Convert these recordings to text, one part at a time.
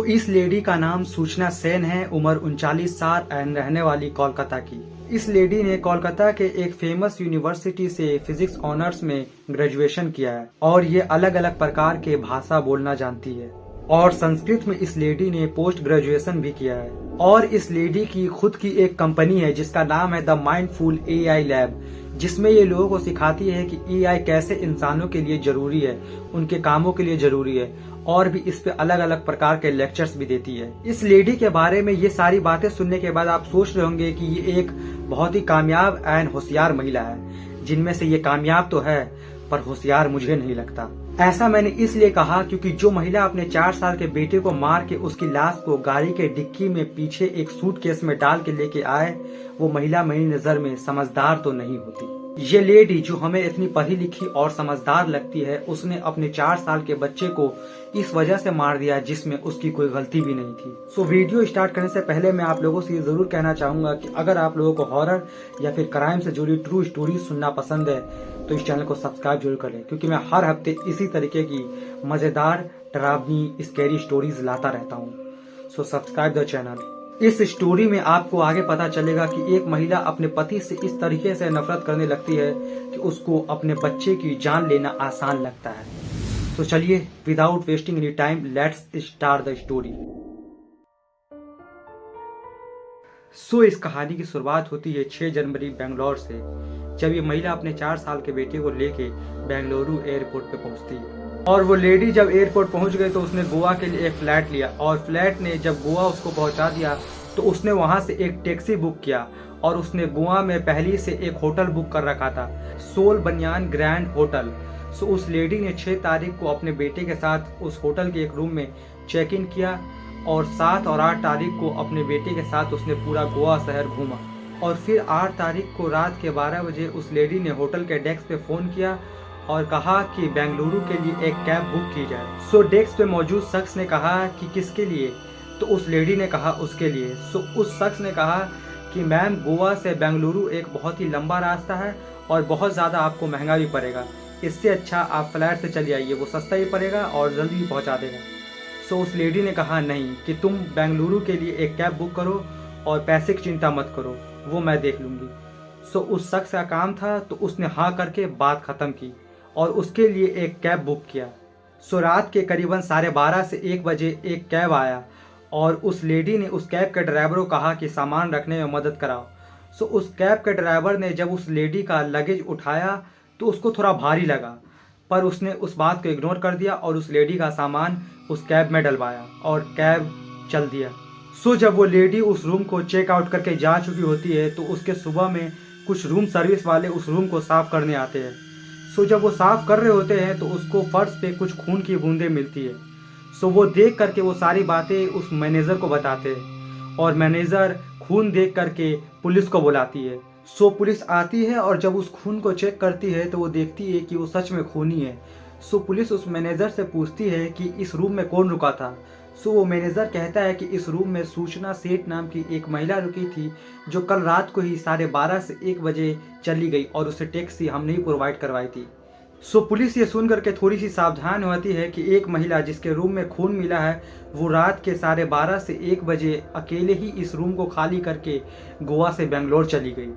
इस लेडी का नाम सूचना सेन है, उम्र 39 साल एंड रहने वाली कोलकाता की। इस लेडी ने कोलकाता के एक फेमस यूनिवर्सिटी से फिजिक्स ऑनर्स में ग्रेजुएशन किया है और ये अलग अलग प्रकार के भाषा बोलना जानती है और संस्कृत में इस लेडी ने पोस्ट ग्रेजुएशन भी किया है। और इस लेडी की खुद की एक कंपनी है जिसका नाम है द माइंडफुल एआई लैब, जिसमें ये लोगों को सिखाती है कि एआई कैसे इंसानों के लिए जरूरी है, उनके कामों के लिए जरूरी है, और भी इस पे अलग अलग प्रकार के लेक्चर्स भी देती है। इस लेडी के बारे में ये सारी बातें सुनने के बाद आप सोच रहे होंगे कि ये एक बहुत ही कामयाब एंड होशियार महिला है, जिनमें से ये कामयाब तो है पर होशियार मुझे नहीं लगता। ऐसा मैंने इसलिए कहा क्योंकि जो महिला अपने 4 साल के बेटे को मार के उसकी लाश को गाड़ी के डिक्की में पीछे एक सूटकेस में डाल के लेके आए, वो महिला मेरी नजर में समझदार तो नहीं होती। ये लेडी जो हमें इतनी पढ़ी लिखी और समझदार लगती है, उसने अपने 4 साल के बच्चे को इस वजह से मार दिया जिसमें उसकी कोई गलती भी नहीं थी। वीडियो स्टार्ट करने से पहले मैं आप लोगों से ये जरूर कहना चाहूंगा कि अगर आप लोगों को हॉरर या फिर क्राइम से जुड़ी ट्रू स्टोरी सुनना पसंद है तो इस चैनल को सब्सक्राइब जरूर करें, क्योंकि मैं हर हफ्ते इसी तरीके की मजेदार डरावनी स्कैरी स्टोरीज लाता रहता हूँ। Subscribe the channel. इस स्टोरी में आपको आगे पता चलेगा कि एक महिला अपने पति से इस तरीके से नफरत करने लगती है कि उसको अपने बच्चे की जान लेना आसान लगता है। चलिए without wasting any time let's start the story. इस कहानी की शुरुआत होती है 6 जनवरी बेंगलोर से, जब ये महिला अपने 4 साल के बेटे को लेके बेंगलुरु एयरपोर्ट पे पहुंचती है। और वो लेडी जब एयरपोर्ट पहुंच गई तो उसने गोवा के लिए एक फ्लैट लिया और फ्लैट ने जब गोवा उसको पहुंचा दिया तो उसने वहां से एक टैक्सी बुक किया और उसने गोवा में पहले से एक होटल बुक कर रखा था, सोल बनियान ग्रैंड होटल। उस लेडी ने 6 तारीख को अपने बेटे के साथ उस होटल के एक रूम में चेक इन किया और 7 और 8 तारीख को अपने बेटे के साथ उसने पूरा गोवा शहर घूमा। और फिर 8 तारीख को रात के 12 बजे उस लेडी ने होटल के डेस्क पे फोन किया और कहा कि बेंगलुरु के लिए एक कैब बुक की जाए। डेस्क पे मौजूद शख्स ने कहा कि किसके लिए, तो उस लेडी ने कहा उसके लिए। उस शख्स ने कहा कि मैम गोवा से बेंगलुरु एक बहुत ही लंबा रास्ता है और बहुत ज़्यादा आपको महंगा भी पड़ेगा, इससे अच्छा आप फ्लाइट से चले आइए, वो सस्ता ही पड़ेगा और जल्दी भी पहुंचा देगा। उस लेडी ने कहा नहीं, कि तुम बेंगलुरु के लिए एक कैब बुक करो और पैसे की चिंता मत करो, वो मैं देख लूँगी। उस शख्स का काम था तो उसने हाँ करके बात ख़त्म की और उसके लिए एक कैब बुक किया। रात के करीबन 12:30 से 1 बजे एक कैब आया और उस लेडी ने उस कैब के ड्राइवर को कहा कि सामान रखने में मदद कराओ। उस कैब के ड्राइवर ने जब उस लेडी का लगेज उठाया तो उसको थोड़ा भारी लगा, पर उसने उस बात को इग्नोर कर दिया और उस लेडी का सामान उस कैब में डलवाया और कैब चल दिया। जब वो लेडी उस रूम को चेक आउट करके जा चुकी होती है तो उसके सुबह में कुछ रूम सर्विस वाले उस रूम को साफ करने आते हैं। जब वो साफ कर रहे होते हैं तो उसको फर्श पे कुछ खून की बूंदें मिलती है। वो देख करके वो सारी बातें उस मैनेजर को बताते हैं और मैनेजर खून देख करके पुलिस को बुलाती है। पुलिस आती है और जब उस खून को चेक करती है तो वो देखती है कि वो सच में खूनी है। पुलिस उस मैनेजर से पूछती है कि इस रूम में कौन रुका था। वो मैनेजर कहता है कि इस रूम में सूचना सेठ नाम की एक महिला रुकी थी जो कल रात को ही 12:30 से 1 बजे चली गई और उसे टैक्सी हमने ही प्रोवाइड करवाई थी। पुलिस ये सुन करके थोड़ी सी सावधान होती है कि एक महिला जिसके रूम में खून मिला है वो रात के 12:30 से 1 बजे अकेले ही इस रूम को खाली करके गोवा से बेंगलोर चली गई।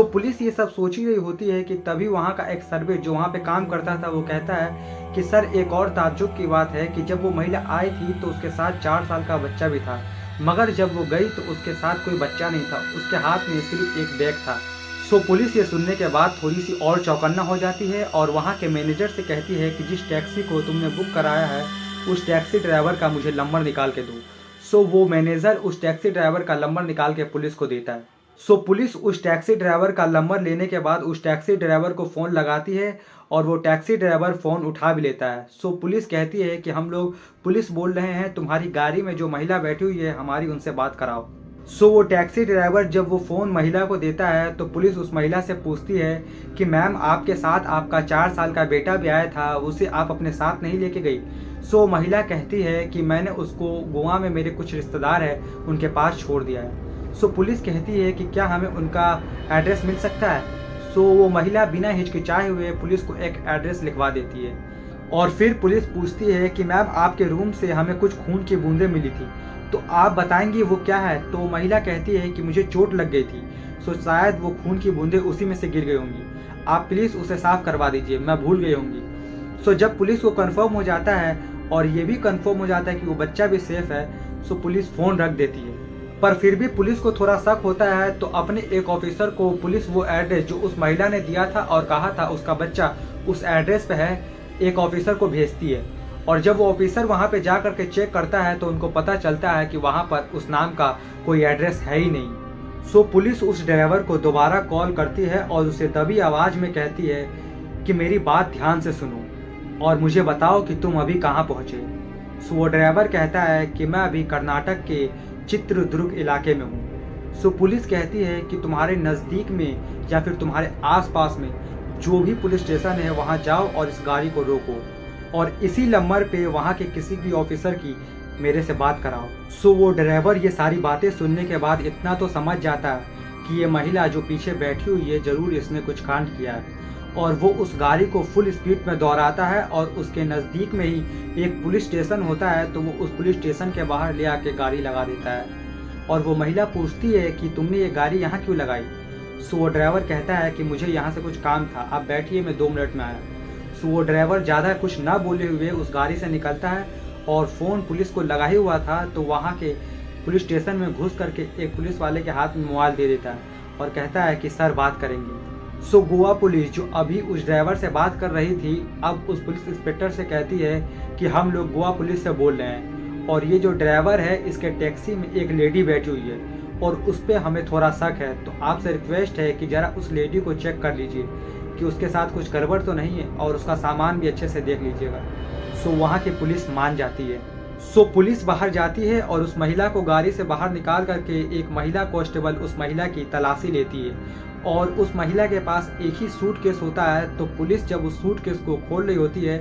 पुलिस ये सब सोच ही रही होती है कि तभी वहाँ का एक सर्वे जो वहाँ पे काम करता था वो कहता है कि सर एक और ताज्जुब की बात है कि जब वो महिला आई थी तो उसके साथ 4 साल का बच्चा भी था, मगर जब वो गई तो उसके साथ कोई बच्चा नहीं था, उसके हाथ में सिर्फ एक बैग था। पुलिस ये सुनने के बाद थोड़ी सी और चौकन्ना हो जाती है और वहाँ के मैनेजर से कहती है कि जिस टैक्सी को तुमने बुक कराया है उस टैक्सी ड्राइवर का मुझे नंबर निकाल के दो। वो मैनेजर उस टैक्सी ड्राइवर का नंबर निकाल के पुलिस को देता है। पुलिस उस टैक्सी ड्राइवर का नंबर लेने के बाद उस टैक्सी ड्राइवर को फ़ोन लगाती है और वो टैक्सी ड्राइवर फ़ोन उठा भी लेता है। पुलिस कहती है कि हम लोग पुलिस बोल रहे हैं, तुम्हारी गाड़ी में जो महिला बैठी हुई है हमारी उनसे बात कराओ। वो टैक्सी ड्राइवर जब वो फ़ोन महिला को देता है तो पुलिस उस महिला से पूछती है कि मैम आपके साथ आपका 4 साल का बेटा भी आया था, उसे आप अपने साथ नहीं लेके गई। महिला कहती है कि मैंने उसको गोवा में मेरे कुछ रिश्तेदार हैं उनके पास छोड़ दिया है। पुलिस कहती है कि क्या हमें उनका एड्रेस मिल सकता है। वो महिला बिना हिचकिचाए हुए पुलिस को एक एड्रेस लिखवा देती है और फिर पुलिस पूछती है कि मैम आपके रूम से हमें कुछ खून की बूंदें मिली थी, तो आप बताएंगी वो क्या है। तो महिला कहती है कि मुझे चोट लग गई थी, सो शायद वो खून की बूंदें उसी में से गिर गई होंगी, आप प्लीज़ उसे साफ करवा दीजिए, मैं भूल गई होंगी। सो जब पुलिस को कंफर्म हो जाता है और ये भी कंफर्म हो जाता है कि वो बच्चा भी सेफ है, सो पुलिस फ़ोन रख देती है। पर फिर भी पुलिस को थोड़ा शक होता है, तो अपने एक ऑफिसर को पुलिस वो एड्रेस जो उस महिला ने दिया था और कहा था उसका बच्चा उस एड्रेस पे है, एक ऑफिसर को भेजती है। और जब वो ऑफिसर वहाँ पे जा करके चेक करता है तो उनको पता चलता है कि वहाँ पर उस नाम का कोई एड्रेस है ही नहीं। सो पुलिस उस ड्राइवर को दोबारा कॉल करती है और उसे दबी आवाज़ में कहती है कि मेरी बात ध्यान से सुनो और मुझे बताओ कि तुम अभी कहाँ पहुँचे। सो वो ड्राइवर कहता है कि मैं अभी कर्नाटक के चित्रदुर्ग इलाके में हूँ। सो पुलिस कहती है कि तुम्हारे नज़दीक में या फिर तुम्हारे आसपास में जो भी पुलिस स्टेशन है वहाँ जाओ और इस गाड़ी को रोको और इसी नंबर पे वहाँ के किसी भी ऑफिसर की मेरे से बात कराओ। सो वो ड्राइवर ये सारी बातें सुनने के बाद इतना तो समझ जाता है कि ये महिला जो पीछे बैठी हुई है ज़रूर इसने कुछ कांड किया है, और वो उस गाड़ी को फुल स्पीड में दौड़ाता है और उसके नज़दीक में ही एक पुलिस स्टेशन होता है, तो वो उस पुलिस स्टेशन के बाहर ले आके गाड़ी लगा देता है। और वो महिला पूछती है कि तुमने ये गाड़ी यहाँ क्यों लगाई। सो वो ड्राइवर कहता है कि मुझे यहाँ से कुछ काम था, आप बैठिए मैं 2 मिनट में आया। सो वो ड्राइवर ज़्यादा कुछ ना बोले हुए उस गाड़ी से निकलता है और फ़ोन पुलिस को लगा ही हुआ था, तो वहाँ के पुलिस स्टेशन में घुस करके एक पुलिस वाले के हाथ में मोबाइल दे देता है और कहता है कि सर बात करेंगे। सो गोवा पुलिस जो अभी उस ड्राइवर से बात कर रही थी, अब उस पुलिस इंस्पेक्टर से कहती है कि हम लोग गोवा पुलिस से बोल रहे हैं और ये जो ड्राइवर है इसके टैक्सी में एक लेडी बैठी हुई है और उस पर हमें थोड़ा शक है, तो आपसे रिक्वेस्ट है कि ज़रा उस लेडी को चेक कर लीजिए कि उसके साथ कुछ गड़बड़ तो नहीं है और उसका सामान भी अच्छे से देख लीजिएगा। सो वहाँ की पुलिस मान जाती है। सो पुलिस बाहर जाती है और उस महिला को गाड़ी से बाहर निकाल करके एक महिला कांस्टेबल उस महिला की तलाशी लेती है और उस महिला के पास एक ही सूटकेस होता है। तो पुलिस जब उस सूटकेस को खोल रही होती है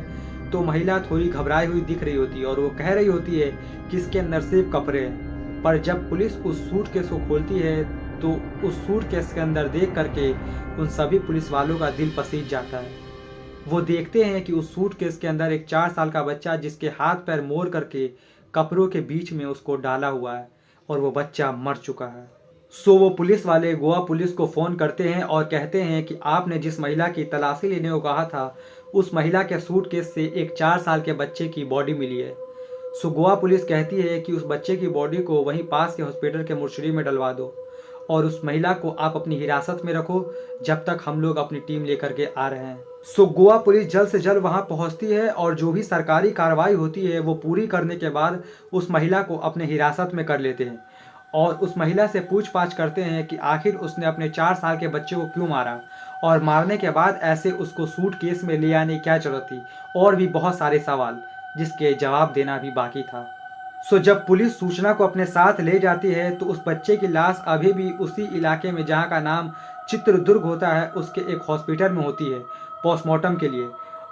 तो महिला थोड़ी घबराई हुई दिख रही होती है और वो कह रही होती है कि इसके अंदर सिर्फ कपड़े हैं। पर जब पुलिस उस सूटकेस को खोलती है तो उस सूटकेस के अंदर देख करके उन सभी पुलिस वालों का दिल पसीज जाता है। वो देखते हैं कि उस सूटकेस के अंदर एक 4 साल का बच्चा जिसके हाथ पैर मोड़ करके कपड़ों के बीच में उसको डाला हुआ है और वो बच्चा मर चुका है। सो वो पुलिस वाले गोवा पुलिस को फ़ोन करते हैं और कहते हैं कि आपने जिस महिला की तलाशी लेने को कहा था उस महिला के सूटकेस से एक 4 साल के बच्चे की बॉडी मिली है। सो गोवा पुलिस कहती है कि उस बच्चे की बॉडी को वहीं पास के हॉस्पिटल के मोर्चरी में डलवा दो और उस महिला को आप अपनी हिरासत में रखो जब तक हम लोग अपनी टीम लेकर के आ रहे हैं। सो गोवा पुलिस जल्द से जल्द वहां पहुंचती है और जो भी सरकारी कार्रवाई होती है वो पूरी करने के बाद उस महिला को अपने हिरासत में कर लेते हैं और उस महिला से पूछताछ करते हैं कि आखिर उसने अपने 4 साल के बच्चे को क्यों मारा और मारने के बाद ऐसे उसको सूटकेस में ले आने की क्या जरूरत थी, और भी बहुत सारे सवाल जिसके जवाब देना भी बाकी था। सो जब पुलिस सूचना को अपने साथ ले जाती है तो उस बच्चे की लाश अभी भी उसी इलाके में जहाँ का नाम चित्रदुर्ग होता है उसके एक हॉस्पिटल में होती है पोस्टमार्टम के लिए।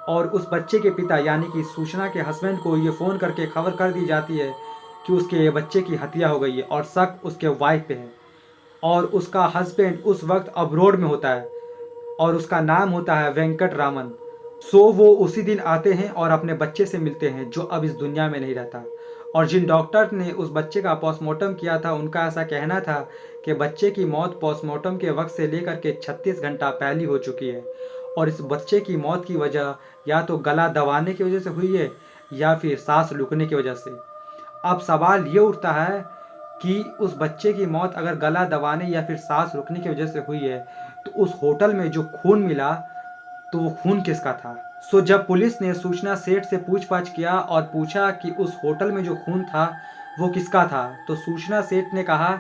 और उस बच्चे के पिता यानी कि सूचना के हस्बैंड को ये फ़ोन करके खबर कर दी जाती है कि उसके बच्चे की हत्या हो गई है और शक उसके वाइफ पे है और उसका हस्बैंड उस वक्त अब्रोड में होता है और उसका नाम होता है वेंकट रामन। सो वो उसी दिन आते हैं और अपने बच्चे से मिलते हैं जो अब इस दुनिया में नहीं रहता। और जिन डॉक्टर ने उस बच्चे का पोस्टमार्टम किया था उनका ऐसा कहना था कि बच्चे की मौत पोस्टमार्टम के वक्त से लेकर के 36 घंटा पहले हो चुकी है और इस बच्चे की मौत की वजह या तो गला दबाने की वजह से हुई है या फिर सांस रुकने की वजह से। अब सवाल ये उठता है कि उस बच्चे की मौत अगर गला दबाने या फिर सांस रुकने की वजह से हुई है तो उस होटल में जो खून मिला तो वो खून किसका था। सो जब पुलिस ने सूचना सेठ से पूछताछ किया और पूछा कि उस होटल में जो खून था वो किसका था, तो सूचना सेठ ने कहा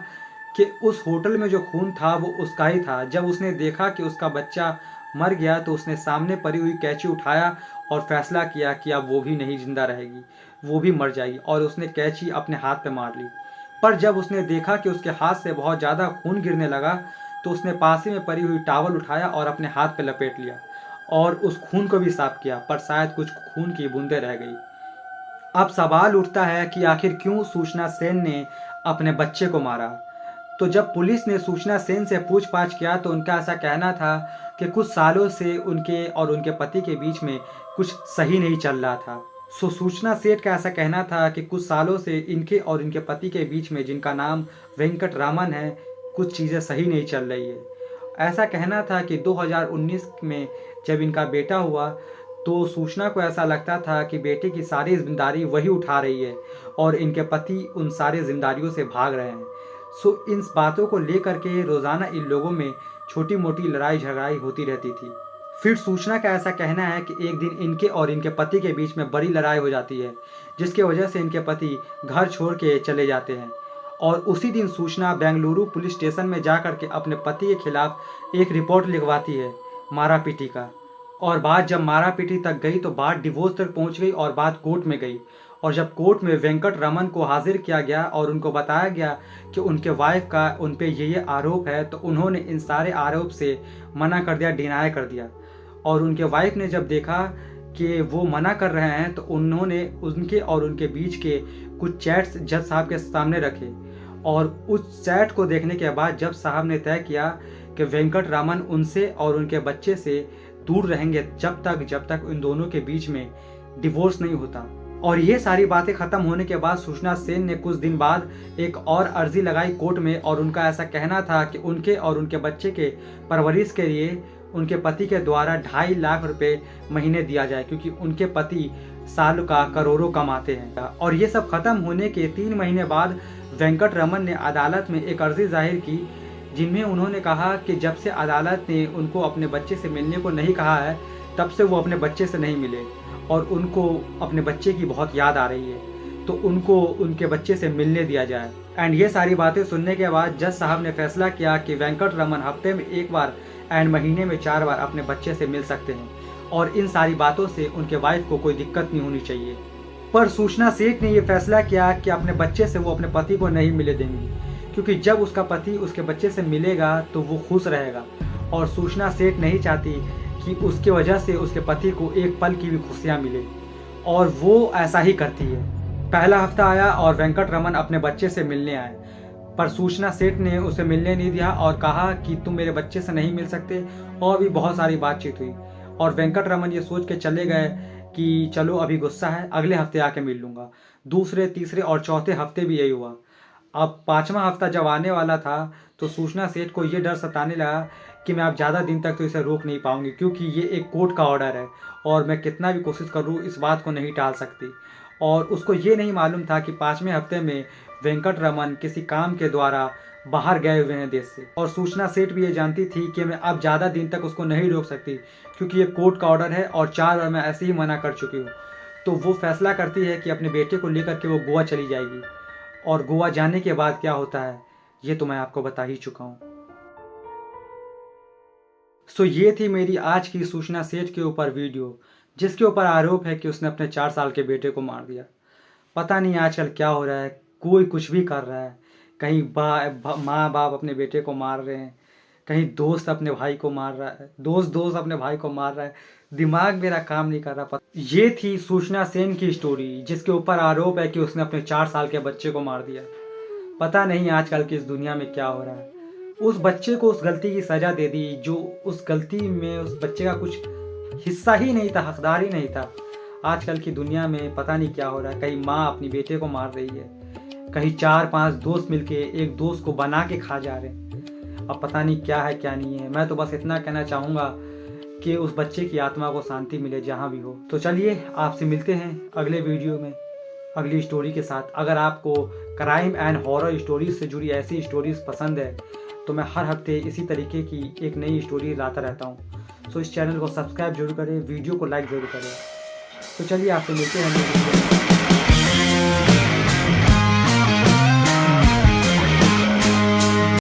कि उस होटल में जो खून था वो उसका ही था। जब उसने देखा कि उसका बच्चा मर गया तो उसने सामने पड़ी हुई कैंची उठाया और फैसला किया कि अब वो भी नहीं जिंदा रहेगी, वो भी मर जाएगी, और उसने कैंची अपने हाथ पे मार ली। पर जब उसने देखा कि उसके हाथ से बहुत ज़्यादा खून गिरने लगा तो उसने पास ही में पड़ी हुई टॉवल उठाया और अपने हाथ पे लपेट लिया और उस खून को भी साफ किया, पर शायद कुछ खून की बूंदें रह गई। अब सवाल उठता है कि आखिर क्यों सूचना सेन ने अपने बच्चे को मारा। तो जब पुलिस ने सूचना सेन से पूछताछ किया तो उनका ऐसा कहना था कि कुछ सालों से उनके और उनके पति के बीच में कुछ सही नहीं चल रहा था। सूचना सेठ का ऐसा कहना था कि कुछ सालों से इनके और इनके पति के बीच में, जिनका नाम वेंकट रामन है, कुछ चीज़ें सही नहीं चल रही है। ऐसा कहना था कि 2019 में जब इनका बेटा हुआ तो सूचना को ऐसा लगता था कि बेटे की सारी जिम्मेदारी वही उठा रही है और इनके पति उन सारी जिम्मेदारियों से भाग रहे हैं। इन बातों को लेकर के रोज़ाना इन लोगों में छोटी मोटी लड़ाई झगड़ाई होती रहती थी। फिर सूचना का ऐसा कहना है कि एक दिन इनके और इनके पति के बीच में बड़ी लड़ाई हो जाती है, जिसकी वजह से इनके पति घर छोड़ के चले जाते हैं। और उसी दिन सूचना बेंगलुरु पुलिस स्टेशन में जाकर के अपने पति के खिलाफ एक रिपोर्ट लिखवाती है मारा पीटी का। और बात जब मारा पीटी तक गई तो बात डिवोर्स तक पहुंच गई और बात कोर्ट में गई। और जब कोर्ट में वेंकट रमन को हाजिर किया गया और उनको बताया गया कि उनके वाइफ का उन पे ये आरोप है, तो उन्होंने इन सारे आरोप से मना कर दिया, डिनाई कर दिया। और उनके वाइफ ने जब देखा कि वो मना कर रहे हैं तो उन्होंने उनके और उनके बीच के कुछ चैट्स जज साहब के सामने रखे। और उस चैट को देखने के बाद जज साहब ने तय किया कि वेंकट रामन उनसे और उनके बच्चे से दूर रहेंगे जब तक इन दोनों के बीच में डिवोर्स नहीं होता। और ये सारी बातें खत्म होने के बाद सुषमा सेन ने कुछ दिन बाद एक और अर्जी लगाई कोर्ट में। और उनका ऐसा कहना था कि उनके और उनके बच्चे के परवरिश के लिए उनके पति के द्वारा 2.5 लाख रुपए महीने दिया जाए, क्योंकि उनके पति साल का करोड़ों कमाते हैं। और ये सब खत्म होने के 3 महीने बाद वेंकट रमन ने अदालत में एक अर्जी जाहिर की, जिनमें उन्होंने कहा कि जब से अदालत ने उनको अपने बच्चे से मिलने को नहीं कहा है, तब से वो अपने बच्चे से नहीं मिले और उनको अपने बच्चे की बहुत याद आ रही है, तो उनको उनके बच्चे से मिलने दिया जाए। एंड ये सारी बातें सुनने के बाद जज साहब ने फैसला किया कि वेंकट रमन हफ्ते में 1 बार एंड महीने में 4 बार अपने बच्चे से मिल सकते हैं और इन सारी बातों से उनके वाइफ को कोई दिक्कत नहीं होनी चाहिए। पर सूचना सेठ ने यह फैसला किया कि अपने बच्चे से वो अपने पति को नहीं मिले देंगी, क्योंकि जब उसका पति उसके बच्चे से मिलेगा तो वो खुश रहेगा। और सूचना सेठ नहीं चाहती कि उसके वजह से उसके पति को एक पल की भी खुशियाँ मिले, और वो ऐसा ही करती है। पहला हफ्ता आया और वेंकट रमन अपने बच्चे से मिलने आए, पर सूचना सेठ ने उसे मिलने नहीं दिया और कहा कि तुम मेरे बच्चे से नहीं मिल सकते। और भी बहुत सारी बातचीत हुई और वेंकट रमन ये सोच के चले गए कि चलो अभी गुस्सा है, अगले हफ्ते आके मिल लूँगा। दूसरे, तीसरे और चौथे हफ्ते भी यही हुआ। अब 5वां हफ्ता जब आने वाला था तो सूचना सेठ को ये डर सताने लगा कि मैं अब ज़्यादा दिन तक तो इसे रोक नहीं पाऊंगी, क्योंकि ये एक कोर्ट का ऑर्डर है और मैं कितना भी कोशिश करूँ इस बात को नहीं टाल सकती। और उसको ये नहीं मालूम था कि 5वें हफ्ते में वेंकट रमन किसी काम के द्वारा बाहर गए हुए हैं देश से। और सूचना सेठ भी ये जानती थी कि मैं अब ज़्यादा दिन तक उसको नहीं रोक सकती, क्योंकि ये कोर्ट का ऑर्डर है और 4 बार मैं ऐसे ही मना कर चुकी हूँ। तो वो फैसला करती है कि अपने बेटे को लेकर के वो गोवा चली जाएगी। और गोवा जाने के बाद क्या होता है ये तो मैं आपको बता ही चुका हूँ। सो ये थी मेरी आज की सूचना सेठ के ऊपर वीडियो, जिसके ऊपर आरोप है कि उसने अपने 4 साल के बेटे को मार दिया। पता नहीं आजकल क्या हो रहा है, कोई कुछ भी कर रहा है। कहीं माँ बाप अपने बेटे को मार रहे हैं, कहीं दोस्त अपने भाई को मार रहा है, दोस्त अपने भाई को मार रहा है। दिमाग मेरा काम नहीं कर रहा। ये थी सूचना सेन की स्टोरी, जिसके ऊपर आरोप है कि उसने अपने 4 साल के बच्चे को मार दिया। पता नहीं आजकल की इस दुनिया में क्या हो रहा है। उस बच्चे को उस गलती की सज़ा दे दी जो उस गलती में उस बच्चे का कुछ हिस्सा ही नहीं था, हकदार ही नहीं था। आजकल की दुनिया में पता नहीं क्या हो रहा है। कहीं माँ अपनी बेटे को मार रही है, कहीं 4-5 दोस्त मिलके एक दोस्त को बना के खा जा रहे हैं। अब पता नहीं क्या है क्या नहीं है। मैं तो बस इतना कहना चाहूँगा कि उस बच्चे की आत्मा को शांति मिले जहाँ भी हो। तो चलिए आपसे मिलते हैं अगले वीडियो में अगली स्टोरी के साथ। अगर आपको क्राइम एंड हॉरर स्टोरीज से जुड़ी ऐसी स्टोरीज पसंद है तो मैं हर हफ्ते इसी तरीके की एक नई स्टोरी लाता रहता हूँ। सो इस चैनल को सब्सक्राइब जरूर करें, वीडियो को लाइक ज़रूर करें। तो चलिए आपसे मिलते हैं।